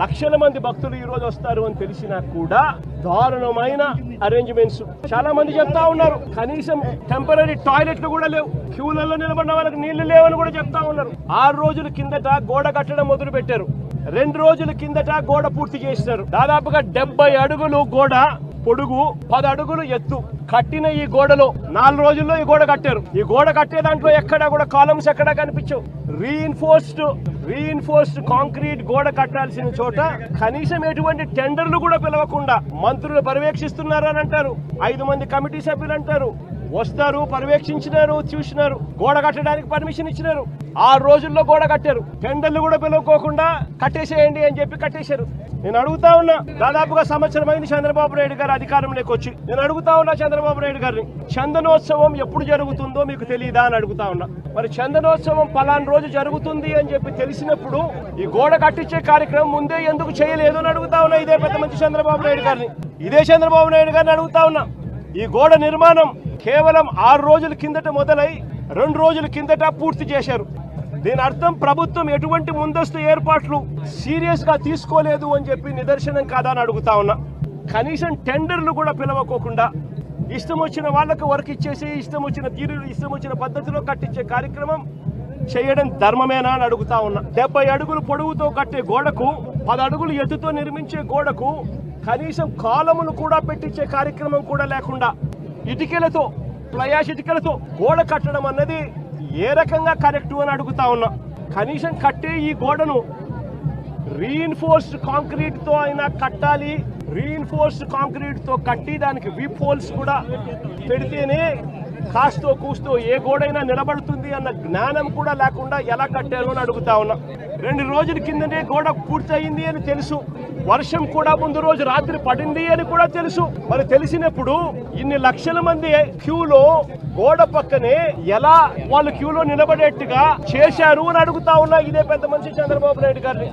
లక్షల మంది భక్తులు ఈ రోజు వస్తారు అని తెలిసినా కూడా దారుణమైన అరేంజ్మెంట్స్. చాలా మంది చెప్తా ఉన్నారు కనీసం టెంపరీ టాయిలెట్లు కూడా లేవు, క్యూలలో నిలబడిన వాళ్ళకి నీళ్లు లేవని కూడా చెప్తా ఉన్నారు. 6 రోజుల కిందట గోడ కట్టడం మొదలు పెట్టారు, 2 రోజుల కిందట గోడ పూర్తి చేసినారు. దాదాపుగా 70 అడుగులు గోడ పొడుగు, 10 అడుగులు ఎత్తు కట్టిన ఈ గోడలో 4 రోజుల్లో ఈ గోడ కట్టారు. ఈ గోడ కట్టే దాంట్లో ఎక్కడా కూడా కాలమ్స్ ఎక్కడా కనిపించవు. రీఇన్ఫోర్స్డ్ కాంక్రీట్ గోడ కట్టాల్సిన చోట కనీసం ఎటువంటి టెండర్లు కూడా పిలవకుండా మంత్రులు పర్యవేక్షిస్తున్నారు అని అంటారు. 5 మంది కమిటీ సభ్యులు అంటారు, వస్తారు, పర్యవేక్షించినారు, చూసినారు, గోడ కట్టడానికి పర్మిషన్ ఇచ్చినారు. 6 రోజుల్లో గోడ కట్టారు. టెండర్లు కూడా పిలవకోకుండా కట్టేసేయండి అని చెప్పి కట్టేశారు. నేను అడుగుతా ఉన్నా, దాదాపుగా సంవత్సరం అయింది చంద్రబాబు నాయుడు గారు అధికారంలోకి వచ్చి. నేను అడుగుతా ఉన్నా చంద్రబాబు నాయుడు గారిని, చందనోత్సవం ఎప్పుడు జరుగుతుందో మీకు తెలియదా అని అడుగుతా ఉన్నా. మరి చందనోత్సవం పలానా రోజు జరుగుతుంది అని చెప్పి తెలిసినప్పుడు ఈ గోడ కట్టించే కార్యక్రమం ముందే ఎందుకు చేయలేదు అని అడుగుతా ఉన్నా. ఇదే పెద్ద మంచి చంద్రబాబు నాయుడు గారిని, ఇదే చంద్రబాబు నాయుడు గారిని అడుగుతా ఉన్నా. ఈ గోడ నిర్మాణం కేవలం 6 రోజుల కిందట మొదలై 2 రోజుల కిందట పూర్తి చేశారు. దీని అర్థం ప్రభుత్వం ఎటువంటి ముందస్తు ఏర్పాట్లు సీరియస్ గా తీసుకోలేదు అని చెప్పి నిదర్శనం కాదా అని అడుగుతా ఉన్నా. కనీసం టెండర్లు కూడా పిలవకోకుండా ఇష్టం వచ్చిన వాళ్ళకు వర్క్ ఇచ్చేసి ఇష్టం వచ్చిన తీరులు ఇష్టం వచ్చిన పద్ధతిలో కట్టించే కార్యక్రమం చేయడం ధర్మమేనా అని అడుగుతా ఉన్నా. 70 అడుగులు పొడవుతో కట్టే గోడకు, 10 అడుగులు ఎత్తుతో నిర్మించే గోడకు కనీసం కాలములు కూడా పెట్టించే కార్యక్రమం కూడా లేకుండా ఇటుకలతో, ప్లయాష్ ఇటుకలతో గోడ కట్టడం అన్నది ఏ రకంగా కరెక్ట్ అని అడుగుతా ఉన్నా. కనీసం కట్టే ఈ గోడను రీఇన్ఫోర్స్డ్ కాంక్రీట్ తో అయినా కట్టాలి. రీఇన్ఫోర్స్డ్ కాంక్రీట్ తో కట్టి దానికి వీప్ హోల్స్ కూడా పెడితేనే కాస్తో కూస్తో ఏ గోడైనా నిలబడుతుంది అన్న జ్ఞానం కూడా లేకుండా ఎలా కట్టారు అని అడుగుతా ఉన్నా. 2 రోజుల కిందనే గోడ పూర్తయింది అని తెలుసు, వర్షం కూడా ముందు రోజు రాత్రి పడింది అని కూడా తెలుసు. మరి తెలిసినప్పుడు ఇన్ని లక్షల మంది క్యూలో గోడ పక్కనే ఎలా వాళ్ళు క్యూలో నిలబడేట్టుగా చేశారు అని అడుగుతా ఉన్నా. ఇదే పెద్ద మనిషి చంద్రబాబు నాయుడు గారిని.